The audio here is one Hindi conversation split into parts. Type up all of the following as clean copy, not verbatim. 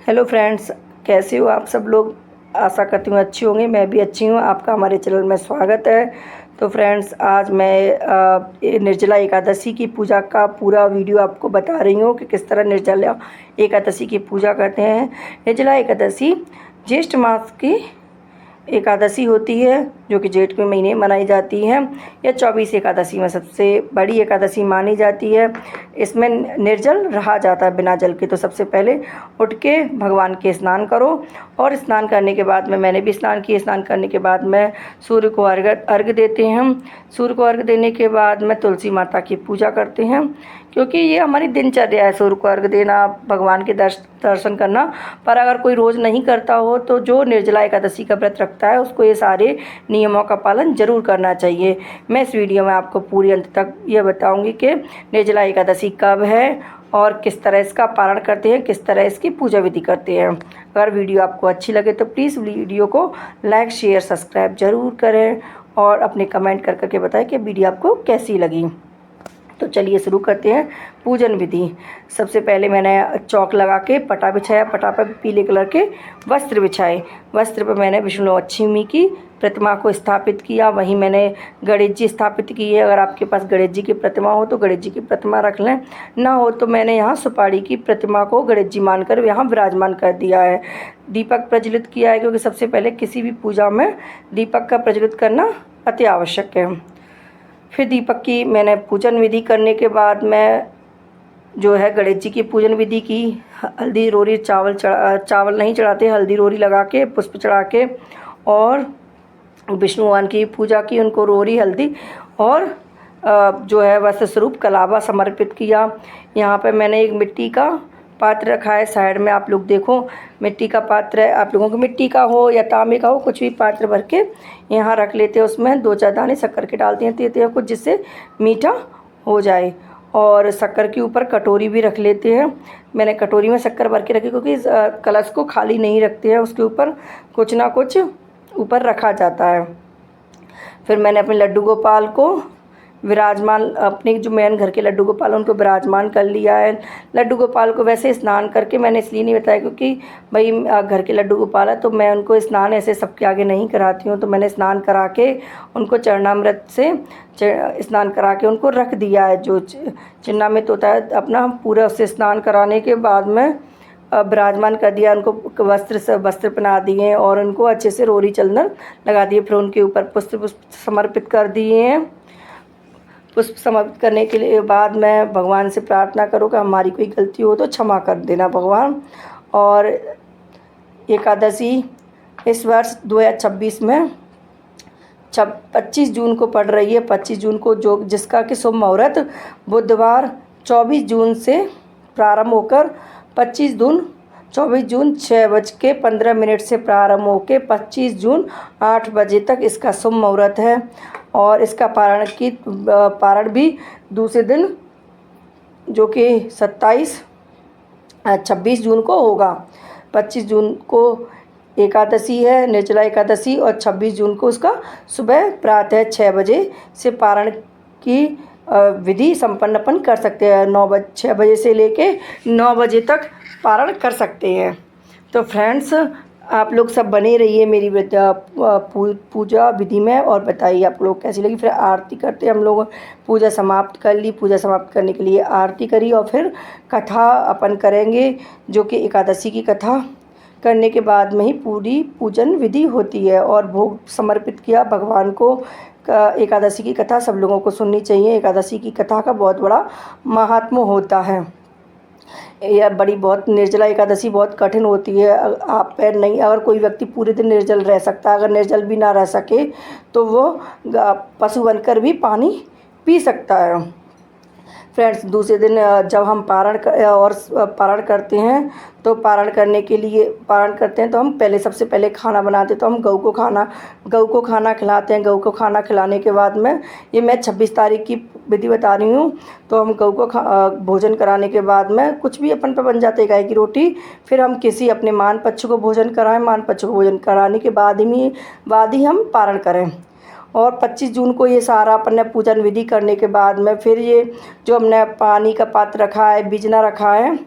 हेलो फ्रेंड्स, कैसे हो आप सब लोग। आशा करती हूँ अच्छी होंगे। मैं भी अच्छी हूँ। आपका हमारे चैनल में स्वागत है। तो फ्रेंड्स, आज मैं निर्जला एकादशी की पूजा का पूरा वीडियो आपको बता रही हूँ कि किस तरह निर्जला एकादशी की पूजा करते हैं। निर्जला एकादशी ज्येष्ठ मास की एकादशी होती है, जो कि जेठ के महीने मनाई जाती है। यह 24 एकादशी में सबसे बड़ी एकादशी मानी जाती है। इसमें निर्जल रहा जाता है बिना जल के। तो सबसे पहले उठ के भगवान के स्नान करो, और स्नान करने के बाद में मैंने भी स्नान किया। स्नान करने के बाद में सूर्य को अर्घ देते हैं हम। सूर्य को अर्घ देने के बाद में तुलसी माता की पूजा करते हैं, क्योंकि ये हमारी दिनचर्या है, सूर्य को अर्घ देना, भगवान के दर्शन करना। पर अगर कोई रोज़ नहीं करता हो तो जो निर्जला एकादशी का व्रत रखता है उसको ये सारे नियमों का पालन ज़रूर करना चाहिए। मैं इस वीडियो में आपको पूरी अंत तक ये बताऊंगी कि निर्जला एकादशी कब है और किस तरह इसका पारण करते हैं, किस तरह इसकी पूजा विधि करते हैं। अगर वीडियो आपको अच्छी लगे तो प्लीज़ वीडियो को लाइक शेयर सब्सक्राइब ज़रूर करें, और अपने कमेंट कर करके बताएं कि वीडियो आपको कैसी लगी। तो चलिए शुरू करते हैं पूजन विधि। सबसे पहले मैंने चौक लगा के पटा बिछाया। पटा पर पीले कलर के वस्त्र बिछाए। वस्त्र पर मैंने विष्णु लक्ष्मी की प्रतिमा को स्थापित किया। वहीं मैंने गणेश जी स्थापित की है। अगर आपके पास गणेश जी की प्रतिमा हो तो गणेश जी की प्रतिमा रख लें, ना हो तो मैंने यहाँ सुपारी की प्रतिमा को गणेश जी मानकर यहाँ विराजमान कर दिया है। दीपक प्रज्वलित किया है, क्योंकि सबसे पहले किसी भी पूजा में दीपक का प्रज्वलित करना अति आवश्यक है। फिर दीपक की मैंने पूजन विधि करने के बाद मैं जो है गणेश जी की पूजन विधि की। हल्दी रोरी चावल नहीं चढ़ाते, हल्दी रोरी लगा के पुष्प चढ़ा के और विष्णु भगवान की पूजा की। उनको रोरी हल्दी और जो है वस्त्र स्वरूप कलावा समर्पित किया। यहाँ पर मैंने एक मिट्टी का पात्र रखा है। साइड में आप लोग देखो, मिट्टी का पात्र है। आप लोगों को मिट्टी का हो या तांबे का हो, कुछ भी पात्र भर के यहाँ रख लेते हैं। उसमें 2-4 दाने शक्कर के डालते हैं कुछ, जिससे मीठा हो जाए। और शक्कर के ऊपर कटोरी भी रख लेते हैं। मैंने कटोरी में शक्कर भर के रखी, क्योंकि कलश को खाली नहीं रखते हैं, उसके ऊपर कुछ ना कुछ ऊपर रखा जाता है। फिर मैंने अपने लड्डू गोपाल को विराजमान, अपने जो मेन घर के लड्डू गोपाल उनको विराजमान कर लिया है। लड्डू गोपाल को वैसे स्नान करके मैंने इसलिए नहीं बताया, क्योंकि भाई घर के लड्डू गोपाल है तो मैं उनको स्नान ऐसे सबके आगे नहीं कराती हूँ। तो मैंने स्नान करा के उनको चरणामृत से स्नान करा के उनको रख दिया है। जो चिन्नामृत होता है अपना, पूरा उससे स्नान कराने के बाद में विराजमान कर दिया। उनको वस्त्र पहना दिए और उनको अच्छे से रोरी चंदन लगा दिए। फिर उनके ऊपर पुष्प समर्पित कर दिए हैं। पुष्प समर्पित करने के लिए बाद मैं भगवान से प्रार्थना करूँ कि हमारी कोई गलती हो तो क्षमा कर देना भगवान। और एकादशी इस वर्ष 2026 में 25 जून को पड़ रही है। 25 जून को जिसका कि शुभ मुहूर्त बुधवार 24 जून से प्रारंभ होकर 24 जून 6:15 से प्रारंभ होकर 25 जून 8 बजे तक इसका शुभ मुहूर्त है। और इसका पारण भी दूसरे दिन, जो कि 26 जून को होगा। 25 जून को एकादशी है, निर्जला एकादशी, और 26 जून को उसका सुबह प्रातः 6 बजे से पारण की विधि संपन्न कर सकते हैं। 6 बजे से लेके 9 बजे तक पारण कर सकते हैं। तो फ्रेंड्स, आप लोग सब बने रहिए मेरी पूजा विधि में, और बताइए आप लोग कैसी लगी। फिर आरती करते हैं हम लोग। पूजा समाप्त कर ली। पूजा समाप्त करने के लिए आरती करी, और फिर कथा अपन करेंगे, जो कि एकादशी की कथा करने के बाद में ही पूरी पूजन विधि होती है। और भोग समर्पित किया भगवान को। एकादशी की कथा सब लोगों को सुननी चाहिए। एकादशी की कथा का बहुत बड़ा महात्म्य होता है। यह बहुत निर्जला एकादशी बहुत कठिन होती है। आप नहीं, अगर कोई व्यक्ति पूरे दिन निर्जल रह सकता है, अगर निर्जल भी ना रह सके तो वो पशु बनकर भी पानी पी सकता है। फ्रेंड्स, दूसरे दिन जब हम पारण करते हैं तो पारण करते हैं तो हम सबसे पहले खाना बनाते हैं। तो हम गऊ को खाना खिलाते हैं। गऊ को खाना खिलाने के बाद में, ये मैं 26 तारीख की विधि बता रही हूँ। तो हम गऊ को भोजन कराने के बाद में कुछ भी अपन पे बन जाते हैं, गाय की रोटी। फिर हम किसी अपने मान पक्ष को भोजन कराएं। मान पक्ष को भोजन कराने के बाद ही हम पारण करें। और 25 जून को ये सारा अपन ने पूजन विधि करने के बाद में फिर ये जो हमने पानी का पात्र रखा है, बिजना रखा है,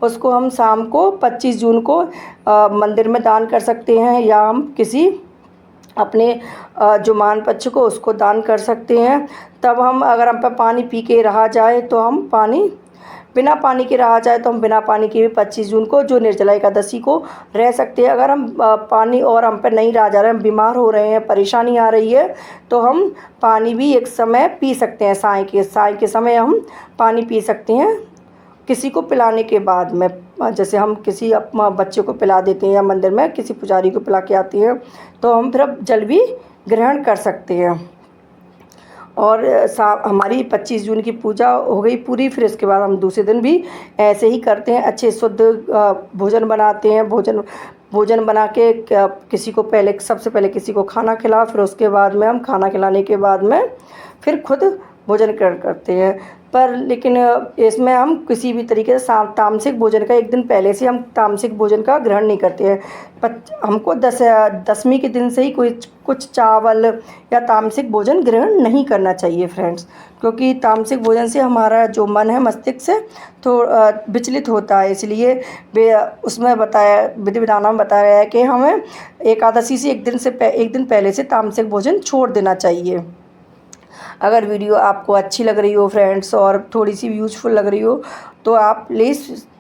उसको हम शाम को 25 जून को मंदिर में दान कर सकते हैं, या हम किसी अपने जो मान पक्ष को उसको दान कर सकते हैं। तब हम अगर हम पे पानी पी के रहा जाए तो हम बिना पानी के रहा जाए तो हम बिना पानी के भी 25 जून को जो निर्जला एकादशी को रह सकते हैं। अगर हम पानी और हम पे नहीं रहा जा रहे हैं, हम बीमार हो रहे हैं, परेशानी आ रही है, तो हम पानी भी एक समय पी सकते हैं। साय के समय हम पानी पी सकते हैं किसी को पिलाने के बाद में। जैसे हम किसी बच्चे को पिला देते हैं या मंदिर में किसी पुजारी को पिला के आते हैं, तो हम फिर अब जल भी ग्रहण कर सकते हैं। और हमारी 25 जून की पूजा हो गई पूरी। फिर इसके बाद हम दूसरे दिन भी ऐसे ही करते हैं, अच्छे शुद्ध भोजन बनाते हैं। भोजन बना के किसी को सबसे पहले किसी को खाना खिला, फिर उसके बाद में हम खाना खिलाने के बाद में फिर खुद भोजन ग्रहण करते हैं। पर लेकिन इसमें हम किसी भी तरीके से तामसिक भोजन का एक दिन पहले से हम तामसिक भोजन का ग्रहण नहीं करते हैं। हमको दसवीं के दिन से ही कुछ चावल या तामसिक भोजन ग्रहण नहीं करना चाहिए फ्रेंड्स, क्योंकि तामसिक भोजन से हमारा जो मन है मस्तिष्क से तो विचलित होता है। इसलिए उसमें विधि विधानों में बताया है कि हमें एकादशी से एक दिन पहले से तामसिक भोजन छोड़ देना चाहिए। अगर वीडियो आपको अच्छी लग रही हो फ्रेंड्स और थोड़ी सी यूज़फुल लग रही हो, तो आप प्लीज़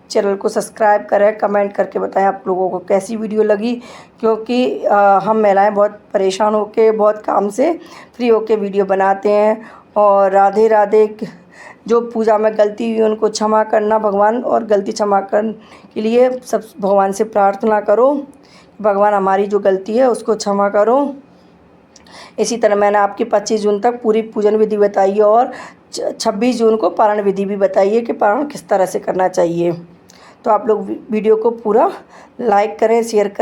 चैनल को सब्सक्राइब करें, कमेंट करके बताएं आप लोगों को कैसी वीडियो लगी। क्योंकि हम महिलाएं बहुत परेशान होके, बहुत काम से फ्री होके वीडियो बनाते हैं। और राधे राधे। जो पूजा में गलती हुई उनको क्षमा करना भगवान, और गलती क्षमा करने के लिए सब भगवान से प्रार्थना करो, भगवान हमारी जो गलती है उसको क्षमा करो। इसी तरह मैंने आपकी 25 जून तक पूरी पूजन विधि बताई है, और 26 जून को पारण विधि भी बताई है कि पारण किस तरह से करना चाहिए। तो आप लोग वीडियो को पूरा लाइक करें, शेयर करें।